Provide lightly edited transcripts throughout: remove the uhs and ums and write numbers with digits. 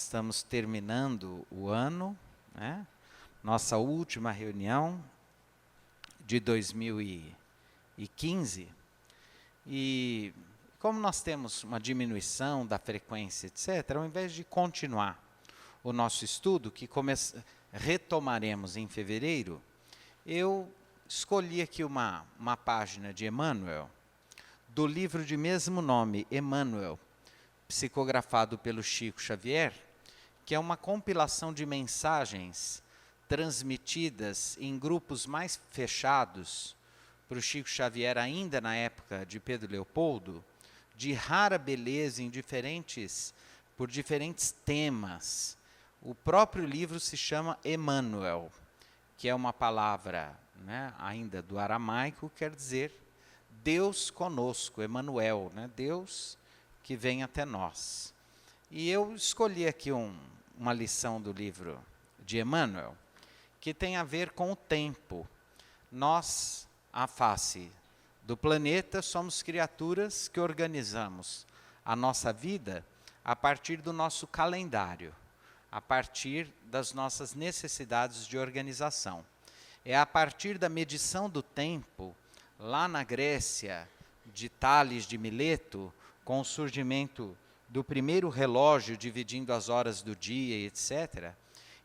estamos terminando o ano, né? Nossa última reunião de 2015, e como nós temos uma diminuição da frequência, etc., ao invés de continuar o nosso estudo, que retomaremos em fevereiro, eu escolhi aqui uma página de Emmanuel, do livro de mesmo nome, Emmanuel, psicografado pelo Chico Xavier, que é uma compilação de mensagens transmitidas em grupos mais fechados para o Chico Xavier, ainda na época de Pedro Leopoldo, de rara beleza, por diferentes temas. O próprio livro se chama Emmanuel, que é uma palavra, né, ainda do aramaico, quer dizer Deus conosco, Emmanuel, né, Deus que vem até nós. E eu escolhi aqui uma lição do livro de Emmanuel, que tem a ver com o tempo. Nós, à face do planeta, somos criaturas que organizamos a nossa vida a partir do nosso calendário, a partir das nossas necessidades de organização. É a partir da medição do tempo, lá na Grécia, de Tales de Mileto, com o surgimento do primeiro relógio dividindo as horas do dia, etc.,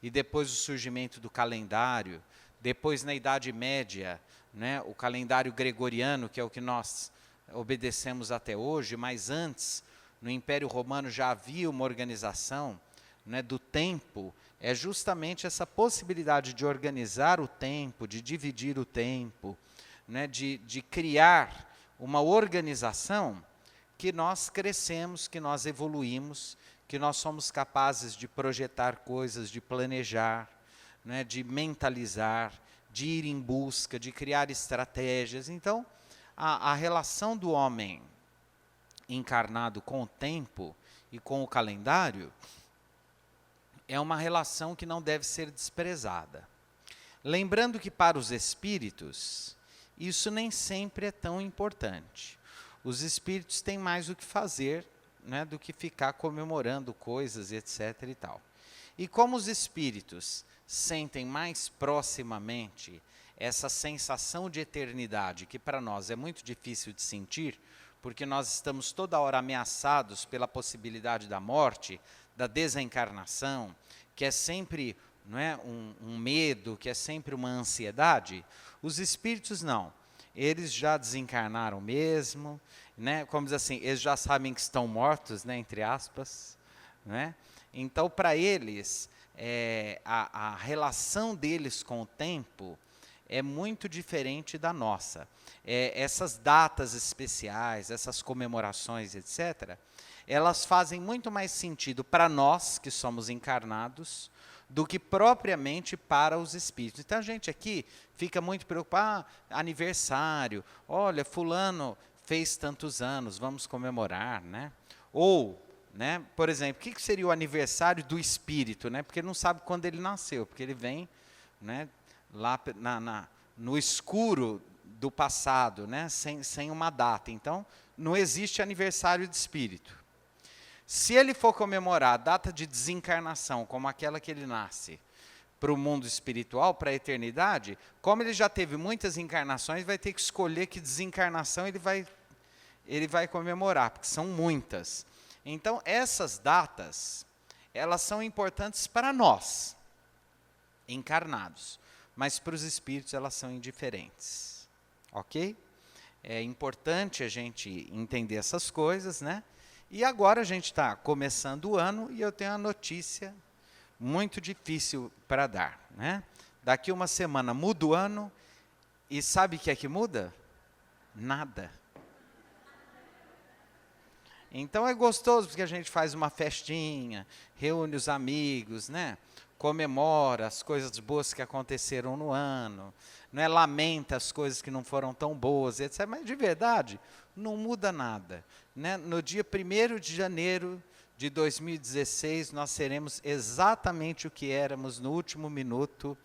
e depois o surgimento do calendário, depois na Idade Média, né, o calendário gregoriano, que é o que nós obedecemos até hoje, mas antes, no Império Romano, já havia uma organização, né, do tempo. É justamente essa possibilidade de organizar o tempo, de dividir o tempo, né, de criar uma organização, que nós crescemos, que nós evoluímos, que nós somos capazes de projetar coisas, de planejar, né, de mentalizar, de ir em busca, de criar estratégias. Então, a relação do homem encarnado com o tempo e com o calendário é uma relação que não deve ser desprezada. Lembrando que para os espíritos, isso nem sempre é tão importante. Os espíritos têm mais o que fazer, né, do que ficar comemorando coisas, etc. e tal. E como os espíritos sentem mais proximamente essa sensação de eternidade, que para nós é muito difícil de sentir, porque nós estamos toda hora ameaçados pela possibilidade da morte, da desencarnação, que é sempre, não é, um medo, que é sempre uma ansiedade, os espíritos não. Eles já desencarnaram mesmo, né? Como diz assim, eles já sabem que estão mortos, né, entre aspas, né? Então, para eles, a relação deles com o tempo é muito diferente da nossa. Essas datas especiais, essas comemorações, etc., elas fazem muito mais sentido para nós, que somos encarnados, do que propriamente para os espíritos. Então, a gente aqui fica muito preocupado, aniversário, olha, fulano fez tantos anos, vamos comemorar, né? Ou, né, por exemplo, o que seria o aniversário do espírito, né? Porque ele não sabe quando ele nasceu, porque ele vem, né, lá no escuro do passado, né, sem uma data. Então, não existe aniversário de espírito. Se ele for comemorar a data de desencarnação, como aquela que ele nasce, para o mundo espiritual, para a eternidade, como ele já teve muitas encarnações, vai ter que escolher que desencarnação ele vai comemorar, porque são muitas. Então, essas datas, elas são importantes para nós, encarnados, mas para os espíritos elas são indiferentes. Ok? É importante a gente entender essas coisas, né? E agora a gente está começando o ano e eu tenho uma notícia muito difícil para dar, né? Daqui uma semana muda o ano e sabe o que é que muda? Nada. Então é gostoso porque a gente faz uma festinha, reúne os amigos, né? Comemora as coisas boas que aconteceram no ano, não é, lamenta as coisas que não foram tão boas, etc. Mas de verdade, não muda nada, né? No dia 1º de janeiro de 2016, nós seremos exatamente o que éramos no último minuto,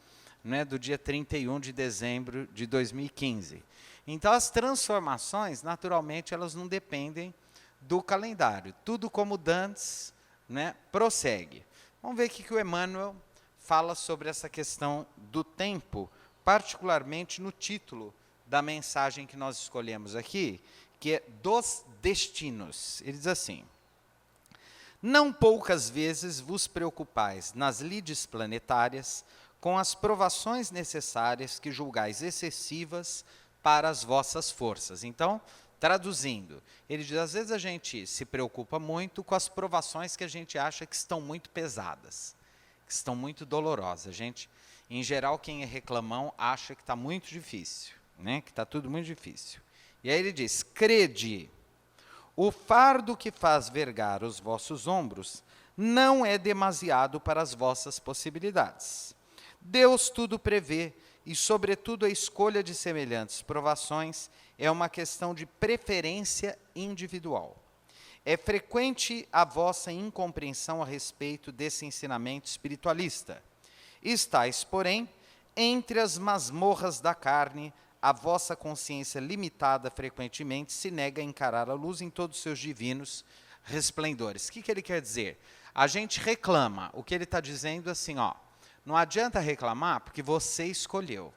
né, do dia 31 de dezembro de 2015. Então, as transformações, naturalmente, elas não dependem do calendário. Tudo como dantes, né, prossegue. Vamos ver o que o Emmanuel fala sobre essa questão do tempo, particularmente no título da mensagem que nós escolhemos aqui, que é dos destinos. Ele diz assim: não poucas vezes vos preocupais nas lides planetárias com as provações necessárias que julgais excessivas para as vossas forças. Então, traduzindo, ele diz, às vezes a gente se preocupa muito com as provações que a gente acha que estão muito pesadas, que estão muito dolorosas. A gente, em geral, quem é reclamão acha que está muito difícil, né? Que está tudo muito difícil. E aí ele diz, crede, o fardo que faz vergar os vossos ombros não é demasiado para as vossas possibilidades. Deus tudo prevê, e, sobretudo, a escolha de semelhantes provações é uma questão de preferência individual. É frequente a vossa incompreensão a respeito desse ensinamento espiritualista. Estais, porém, entre as masmorras da carne, a vossa consciência limitada frequentemente se nega a encarar a luz em todos os seus divinos resplendores. O que ele quer dizer? A gente reclama. O que ele está dizendo assim, ó, não adianta reclamar porque você escolheu,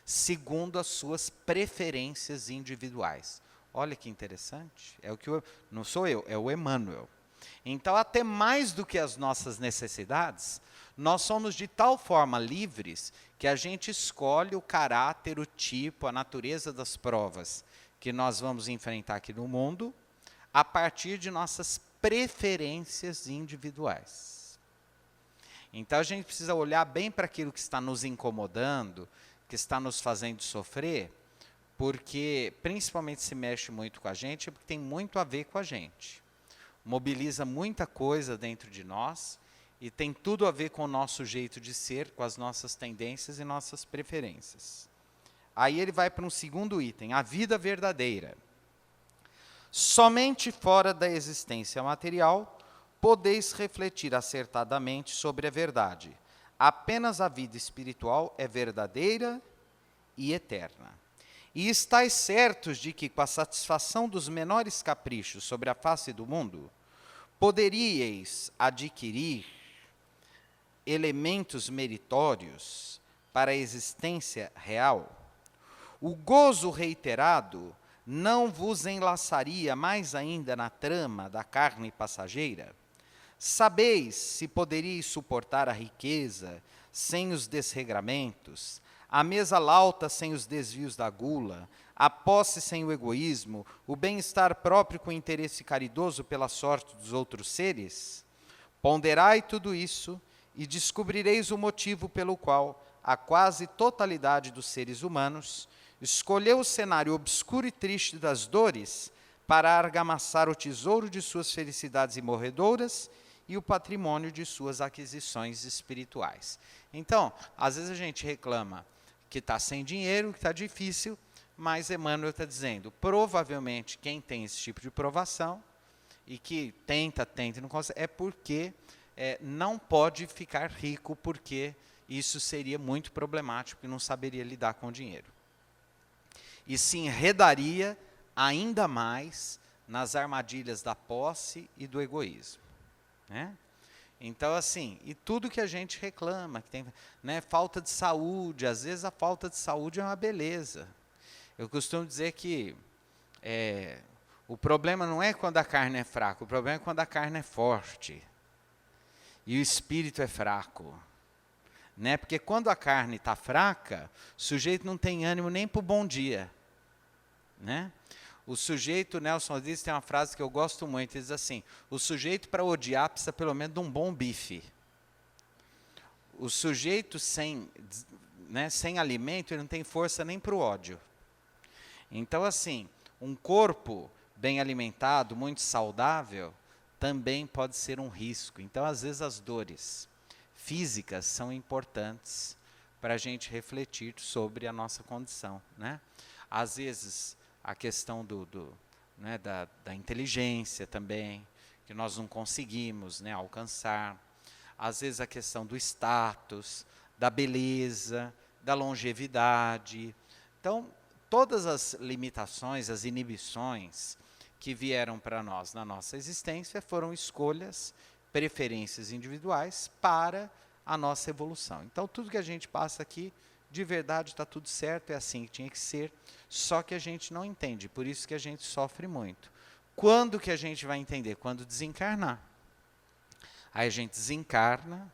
segundo as suas preferências individuais. Olha que interessante. É o que não sou eu, é o Emmanuel. Então, até mais do que as nossas necessidades, nós somos de tal forma livres que a gente escolhe o caráter, o tipo, a natureza das provas que nós vamos enfrentar aqui no mundo, a partir de nossas preferências individuais. Então, a gente precisa olhar bem para aquilo que está nos incomodando, que está nos fazendo sofrer, porque, principalmente se mexe muito com a gente, é porque tem muito a ver com a gente. Mobiliza muita coisa dentro de nós e tem tudo a ver com o nosso jeito de ser, com as nossas tendências e nossas preferências. Aí ele vai para um segundo item, a vida verdadeira. Somente fora da existência material podeis refletir acertadamente sobre a verdade. Apenas a vida espiritual é verdadeira e eterna. E estáis certos de que, com a satisfação dos menores caprichos sobre a face do mundo, poderíeis adquirir elementos meritórios para a existência real? O gozo reiterado não vos enlaçaria mais ainda na trama da carne passageira? Sabeis se poderíeis suportar a riqueza sem os desregramentos, a mesa lauta sem os desvios da gula, a posse sem o egoísmo, o bem-estar próprio com o interesse caridoso pela sorte dos outros seres? Ponderai tudo isso e descobrireis o motivo pelo qual a quase totalidade dos seres humanos escolheu o cenário obscuro e triste das dores para argamassar o tesouro de suas felicidades imorredouras e o patrimônio de suas aquisições espirituais. Então, às vezes a gente reclama que está sem dinheiro, que está difícil, mas Emmanuel está dizendo, provavelmente quem tem esse tipo de provação e que tenta e não consegue, é porque não pode ficar rico, porque isso seria muito problemático, porque não saberia lidar com o dinheiro. E se enredaria ainda mais nas armadilhas da posse e do egoísmo. Né? Então, assim, e tudo que a gente reclama, que tem, né, falta de saúde, às vezes a falta de saúde é uma beleza. Eu costumo dizer que o problema não é quando a carne é fraca, o problema é quando a carne é forte e o espírito é fraco. Né? Porque quando a carne está fraca, o sujeito não tem ânimo nem para o bom dia. Né? O sujeito, Nelson Rodrigues tem uma frase que eu gosto muito, ele diz assim, o sujeito para odiar precisa pelo menos de um bom bife. O sujeito sem alimento, ele não tem força nem para o ódio. Então, assim, um corpo bem alimentado, muito saudável, também pode ser um risco. Então, às vezes, as dores físicas são importantes para a gente refletir sobre a nossa condição. Né? Às vezes, a questão da inteligência também, que nós não conseguimos, né, alcançar. Às vezes a questão do status, da beleza, da longevidade. Então, todas as limitações, as inibições que vieram para nós na nossa existência foram escolhas preferências individuais para a nossa evolução. Então, tudo que a gente passa aqui, de verdade, está tudo certo, é assim que tinha que ser, só que a gente não entende, por isso que a gente sofre muito. Quando que a gente vai entender? Quando desencarnar. Aí a gente desencarna,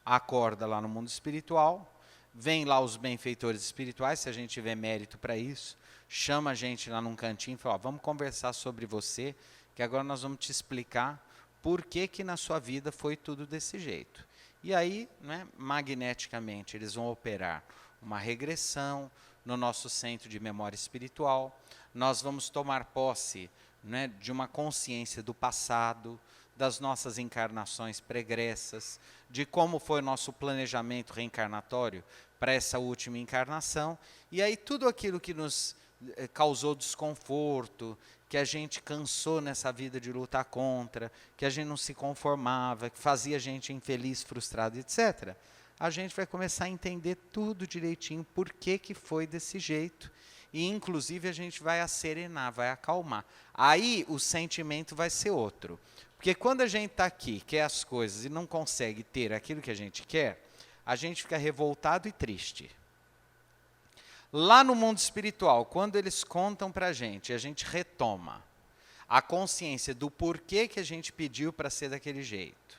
acorda lá no mundo espiritual, vem lá os benfeitores espirituais, se a gente tiver mérito para isso, chama a gente lá num cantinho e fala, ó, vamos conversar sobre você, que agora nós vamos te explicar por que que na sua vida foi tudo desse jeito. E aí, né, magneticamente, eles vão operar uma regressão no nosso centro de memória espiritual, nós vamos tomar posse, né, de uma consciência do passado, das nossas encarnações pregressas, de como foi o nosso planejamento reencarnatório para essa última encarnação, e aí tudo aquilo que nos causou desconforto, que a gente cansou nessa vida de lutar contra, que a gente não se conformava, que fazia a gente infeliz, frustrado, etc., a gente vai começar a entender tudo direitinho, por que que foi desse jeito, e inclusive a gente vai acerenar, vai acalmar. Aí o sentimento vai ser outro. Porque quando a gente está aqui, quer as coisas e não consegue ter aquilo que a gente quer, a gente fica revoltado e triste. Lá no mundo espiritual, quando eles contam para a gente retoma a consciência do porquê que a gente pediu para ser daquele jeito,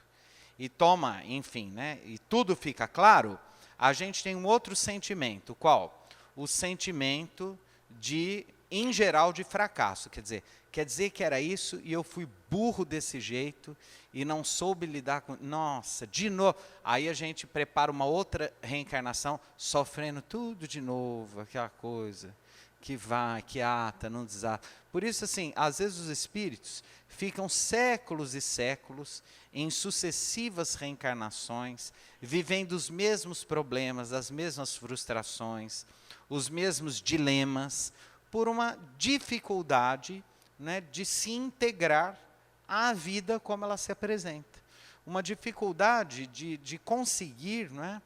e toma, enfim, né, e tudo fica claro, a gente tem um outro sentimento. Qual? O sentimento de, em geral, de fracasso. Quer dizer que era isso e eu fui burro desse jeito e não soube lidar com... Nossa, de novo. Aí a gente prepara uma outra reencarnação, sofrendo tudo de novo, aquela coisa que vai, que ata, não desata. Por isso, assim, às vezes os espíritos ficam séculos e séculos em sucessivas reencarnações, vivendo os mesmos problemas, as mesmas frustrações, os mesmos dilemas, por uma dificuldade, né, de se integrar à vida como ela se apresenta. Uma dificuldade de conseguir, né,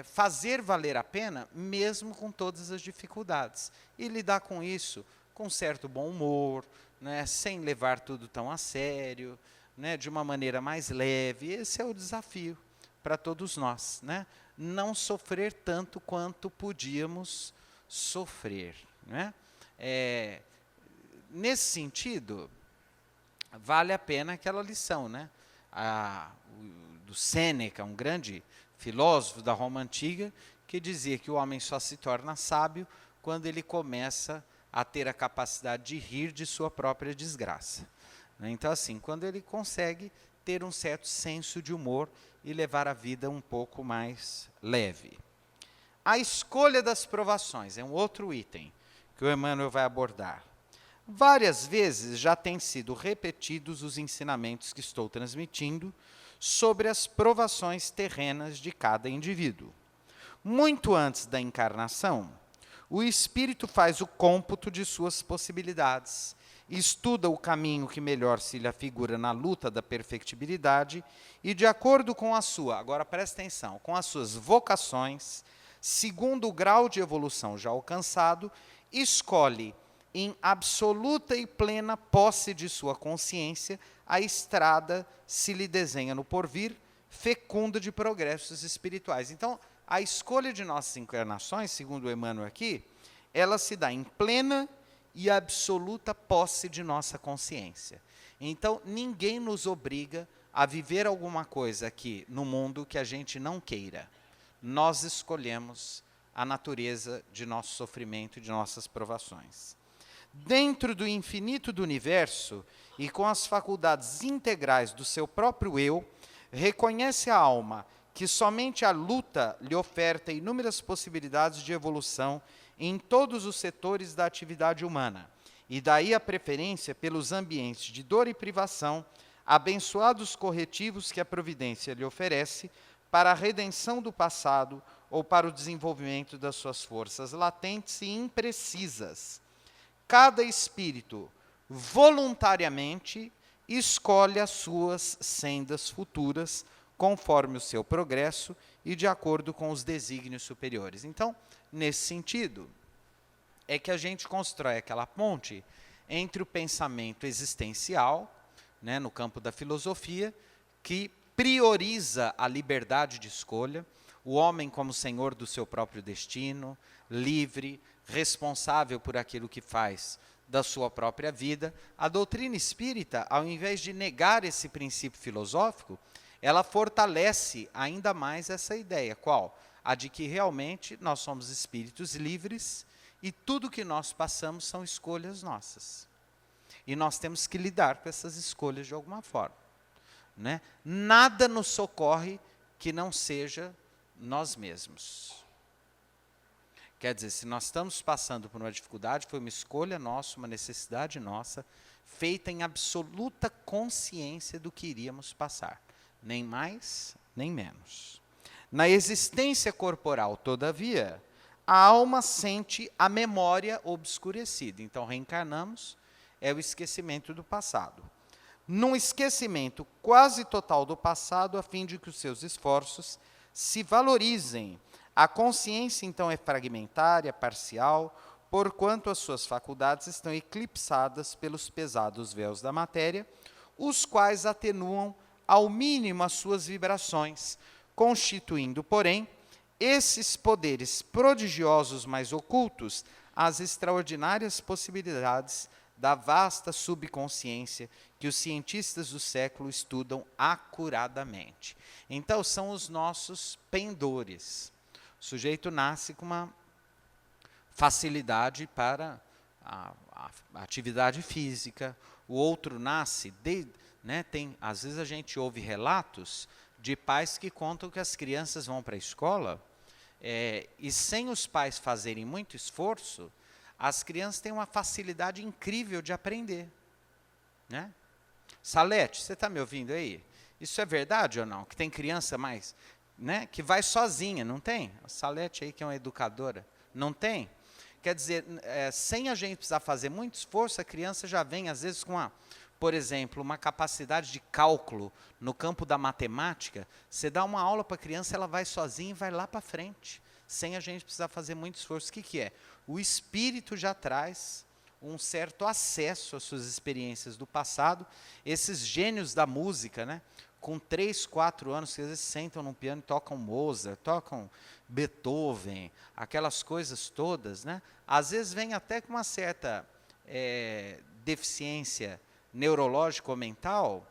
fazer valer a pena, mesmo com todas as dificuldades. E lidar com isso com certo bom humor, né, sem levar tudo tão a sério, né, de uma maneira mais leve. Esse é o desafio para todos nós. Né? Não sofrer tanto quanto podíamos sofrer. Né? Nesse sentido, vale a pena aquela lição, né? Do Sêneca, um grande filósofo da Roma Antiga, que dizia que o homem só se torna sábio quando ele começa a ter a capacidade de rir de sua própria desgraça. Então, assim, quando ele consegue ter um certo senso de humor e levar a vida um pouco mais leve. A escolha das provações é um outro item que o Emmanuel vai abordar. Várias vezes já têm sido repetidos os ensinamentos que estou transmitindo sobre as provações terrenas de cada indivíduo. Muito antes da encarnação, o espírito faz o cômputo de suas possibilidades, estuda o caminho que melhor se lhe afigura na luta da perfectibilidade e, de acordo com a sua, agora presta atenção, com as suas vocações, segundo o grau de evolução já alcançado, escolhe, em absoluta e plena posse de sua consciência, a estrada se lhe desenha no porvir, fecunda de progressos espirituais. Então, a escolha de nossas encarnações, segundo o Emmanuel aqui, ela se dá em plena e absoluta posse de nossa consciência. Então, ninguém nos obriga a viver alguma coisa aqui no mundo que a gente não queira. Nós escolhemos a natureza de nosso sofrimento e de nossas provações. Dentro do infinito do universo e com as faculdades integrais do seu próprio eu, reconhece a alma que somente a luta lhe oferta inúmeras possibilidades de evolução em todos os setores da atividade humana, e daí a preferência pelos ambientes de dor e privação, abençoados corretivos que a providência lhe oferece para a redenção do passado ou para o desenvolvimento das suas forças latentes e imprecisas. Cada espírito, voluntariamente, escolhe as suas sendas futuras, conforme o seu progresso e de acordo com os desígnios superiores. Então, nesse sentido, é que a gente constrói aquela ponte entre o pensamento existencial, né, no campo da filosofia, que prioriza a liberdade de escolha, o homem como senhor do seu próprio destino, livre, responsável por aquilo que faz da sua própria vida. A doutrina espírita, ao invés de negar esse princípio filosófico, ela fortalece ainda mais essa ideia. Qual? A de que realmente nós somos espíritos livres e tudo que nós passamos são escolhas nossas. E nós temos que lidar com essas escolhas de alguma forma. Né? Nada nos socorre que não seja nós mesmos. Quer dizer, se nós estamos passando por uma dificuldade, foi uma escolha nossa, uma necessidade nossa, feita em absoluta consciência do que iríamos passar. Nem mais, nem menos. Na existência corporal, todavia, a alma sente a memória obscurecida. Então, reencarnamos, é o esquecimento do passado. Num esquecimento quase total do passado, a fim de que os seus esforços se valorizem. A consciência, então, é fragmentária, parcial, porquanto as suas faculdades estão eclipsadas pelos pesados véus da matéria, os quais atenuam ao mínimo as suas vibrações, constituindo, porém, esses poderes prodigiosos mais ocultos as extraordinárias possibilidades da vasta subconsciência que os cientistas do século estudam acuradamente. Então, são os nossos pendores. O sujeito nasce com uma facilidade para a atividade física, o outro nasce, às vezes a gente ouve relatos de pais que contam que as crianças vão para a escola e sem os pais fazerem muito esforço, as crianças têm uma facilidade incrível de aprender. Né? Salete, você está me ouvindo aí? Isso é verdade ou não? Que tem criança mais, que vai sozinha, não tem? A Salete aí que é uma educadora, não tem? Quer dizer, sem a gente precisar fazer muito esforço, a criança já vem, às vezes, com por exemplo, uma capacidade de cálculo no campo da matemática. Você dá uma aula para a criança, ela vai sozinha e vai lá para frente, sem a gente precisar fazer muito esforço. O que é? O espírito já traz um certo acesso às suas experiências do passado. Esses gênios da música, com 3, 4 anos, que às vezes sentam num piano e tocam Mozart, tocam Beethoven, aquelas coisas todas, às vezes vem até com uma certa deficiência neurológica ou mental,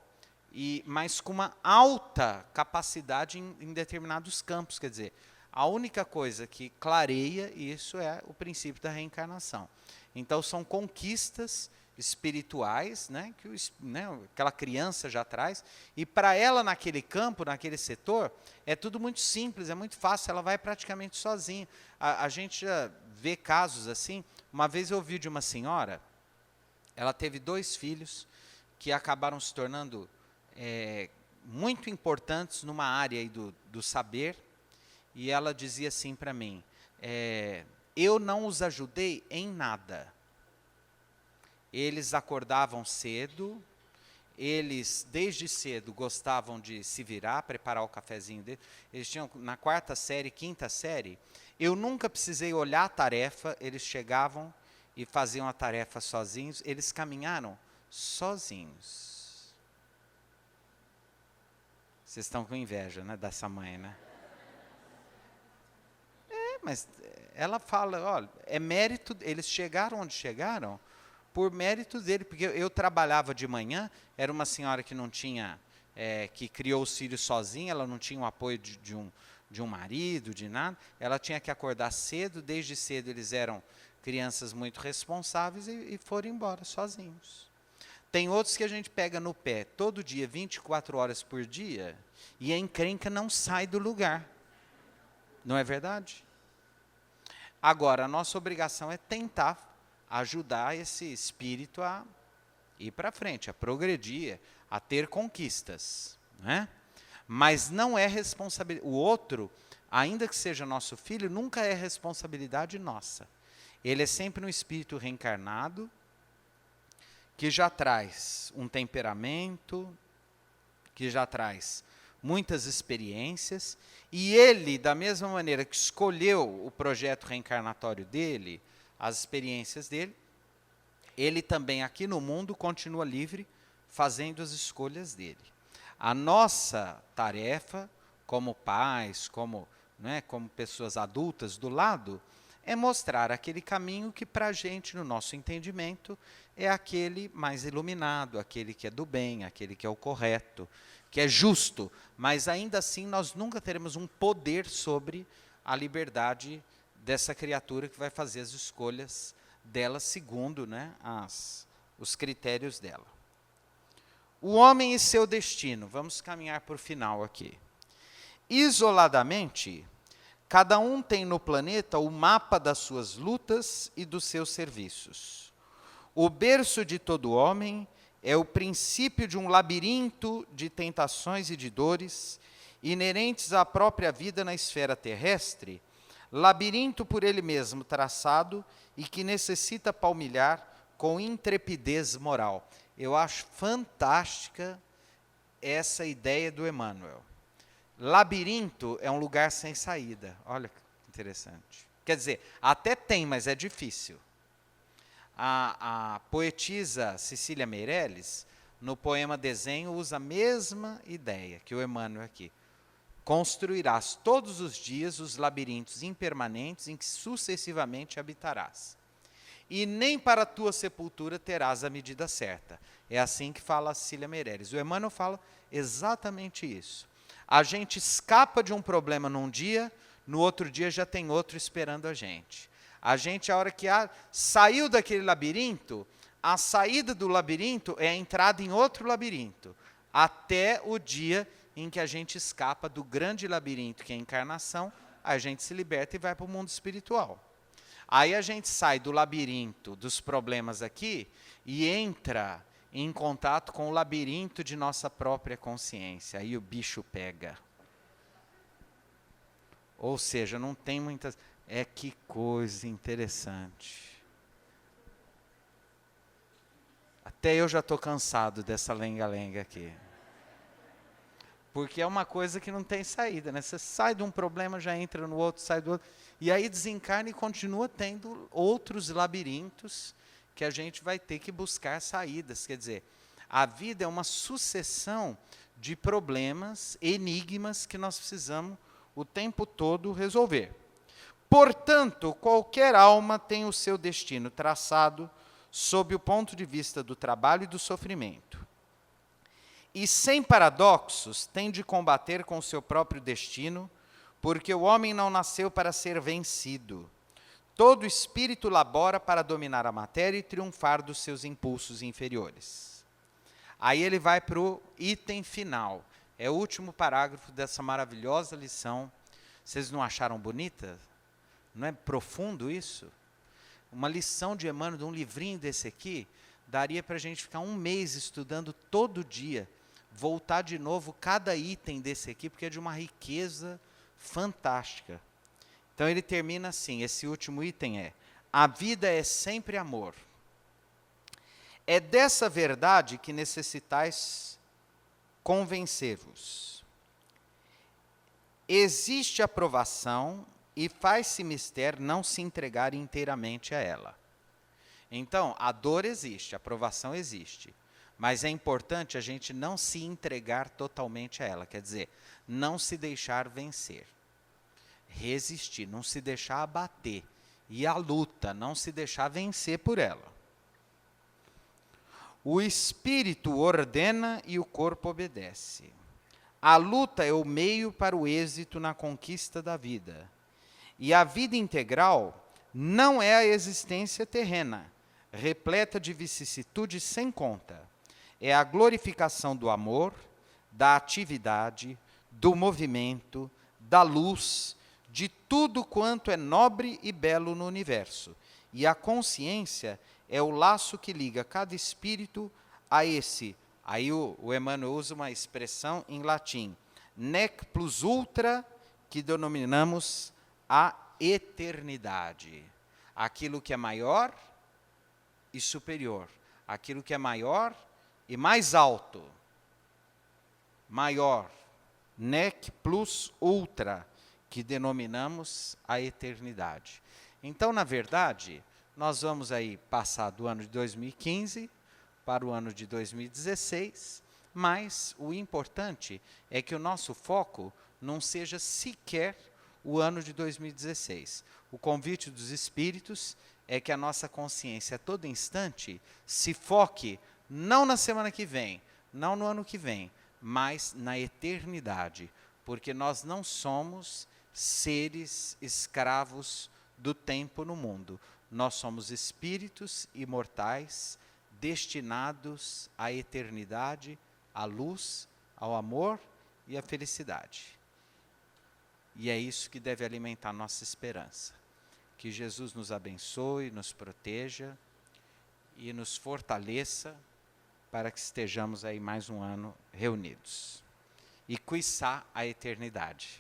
mas com uma alta capacidade em determinados campos. Quer dizer, a única coisa que clareia isso é o princípio da reencarnação. Então, são conquistas espirituais, que aquela criança já traz, e para ela, naquele campo, naquele setor, é tudo muito simples, é muito fácil, ela vai praticamente sozinha. A gente já vê casos assim. Uma vez eu ouvi de uma senhora, ela teve 2 filhos que acabaram se tornando muito importantes numa área aí do saber, e ela dizia assim para mim, eu não os ajudei em nada. Eles acordavam cedo, eles desde cedo gostavam de se virar, preparar o cafezinho deles. Eles tinham na 4ª série, 5ª série, eu nunca precisei olhar a tarefa, eles chegavam e faziam a tarefa sozinhos, eles caminharam sozinhos. Vocês estão com inveja, dessa mãe, Mas ela fala, olha, é mérito, eles chegaram onde chegaram por mérito dele, porque eu trabalhava de manhã, era uma senhora que não tinha, que criou os filhos sozinha, ela não tinha o apoio de um marido, de nada, ela tinha que acordar cedo, desde cedo eles eram crianças muito responsáveis e foram embora sozinhos. Tem outros que a gente pega no pé todo dia, 24 horas por dia, e a encrenca não sai do lugar. Não é verdade? Agora, a nossa obrigação é tentar ajudar esse espírito a ir para frente, a progredir, a ter conquistas. Mas não é responsabilidade. O outro, ainda que seja nosso filho, nunca é responsabilidade nossa. Ele é sempre um espírito reencarnado, que já traz um temperamento, que já traz muitas experiências, e ele, da mesma maneira que escolheu o projeto reencarnatório dele, as experiências dele, ele também aqui no mundo continua livre, fazendo as escolhas dele. A nossa tarefa, como pais, como pessoas adultas do lado, é mostrar aquele caminho que para a gente, no nosso entendimento, é aquele mais iluminado, aquele que é do bem, aquele que é o correto, que é justo, mas ainda assim nós nunca teremos um poder sobre a liberdade dessa criatura que vai fazer as escolhas dela segundo os critérios dela. O homem e seu destino, vamos caminhar para o final aqui. Isoladamente, cada um tem no planeta o mapa das suas lutas e dos seus serviços. O berço de todo homem é o princípio de um labirinto de tentações e de dores, inerentes à própria vida na esfera terrestre, labirinto por ele mesmo traçado e que necessita palmilhar com intrepidez moral. Eu acho fantástica essa ideia do Emmanuel. Labirinto é um lugar sem saída. Olha que interessante. Quer dizer, até tem, mas é difícil. A poetisa Cecília Meirelles, no poema Desenho, usa a mesma ideia que o Emmanuel aqui. Construirás todos os dias os labirintos impermanentes em que sucessivamente habitarás. E nem para a tua sepultura terás a medida certa. É assim que fala a Cecília Meirelles. O Emmanuel fala exatamente isso. A gente escapa de um problema num dia, no outro dia já tem outro esperando a gente. A gente, a hora que saiu daquele labirinto, a saída do labirinto é a entrada em outro labirinto, até o dia em que a gente escapa do grande labirinto, que é a encarnação, a gente se liberta e vai para o mundo espiritual. Aí a gente sai do labirinto dos problemas aqui e entra em contato com o labirinto de nossa própria consciência. Aí o bicho pega. Ou seja, não tem muitas... que coisa interessante. Até eu já estou cansado dessa lenga-lenga aqui. Porque é uma coisa que não tem saída, né? Você sai de um problema, já entra no outro, sai do outro. E aí desencarna e continua tendo outros labirintos que a gente vai ter que buscar saídas. Quer dizer, a vida é uma sucessão de problemas, enigmas que nós precisamos o tempo todo resolver. Portanto, qualquer alma tem o seu destino traçado sob o ponto de vista do trabalho e do sofrimento. E sem paradoxos tem de combater com o seu próprio destino, porque o homem não nasceu para ser vencido. Todo espírito labora para dominar a matéria e triunfar dos seus impulsos inferiores. Aí ele vai para o item final. É o último parágrafo dessa maravilhosa lição. Vocês não acharam bonita? Não é profundo isso? Uma lição de Emmanuel, de um livrinho desse aqui, daria para a gente ficar um mês estudando todo dia, voltar de novo cada item desse aqui, porque é de uma riqueza fantástica. Então ele termina assim, esse último item é: a vida é sempre amor. É dessa verdade que necessitais convencer-vos. Existe aprovação e faz-se mister não se entregar inteiramente a ela. Então, a dor existe, a aprovação existe, mas é importante a gente não se entregar totalmente a ela, quer dizer, não se deixar vencer. Resistir, não se deixar abater. E a luta, não se deixar vencer por ela. O espírito ordena e o corpo obedece. A luta é o meio para o êxito na conquista da vida. E a vida integral não é a existência terrena, repleta de vicissitudes sem conta. É a glorificação do amor, da atividade, do movimento, da luz, de tudo quanto é nobre e belo no universo. E a consciência é o laço que liga cada espírito a esse. Aí o Emmanuel usa uma expressão em latim, nec plus ultra, que denominamos a eternidade. Aquilo que é maior e superior. Aquilo que é maior e mais alto. Maior. Nec plus ultra, que denominamos a eternidade. Então, na verdade, nós vamos aí passar do ano de 2015 para o ano de 2016, mas o importante é que o nosso foco não seja sequer o ano de 2016. O convite dos Espíritos é que a nossa consciência a todo instante se foque não na semana que vem, não no ano que vem, mas na eternidade, porque nós não somos seres escravos do tempo no mundo. Nós somos espíritos imortais, destinados à eternidade, à luz, ao amor e à felicidade. E é isso que deve alimentar nossa esperança. Que Jesus nos abençoe, nos proteja e nos fortaleça para que estejamos aí mais um ano reunidos. E quiçá a eternidade.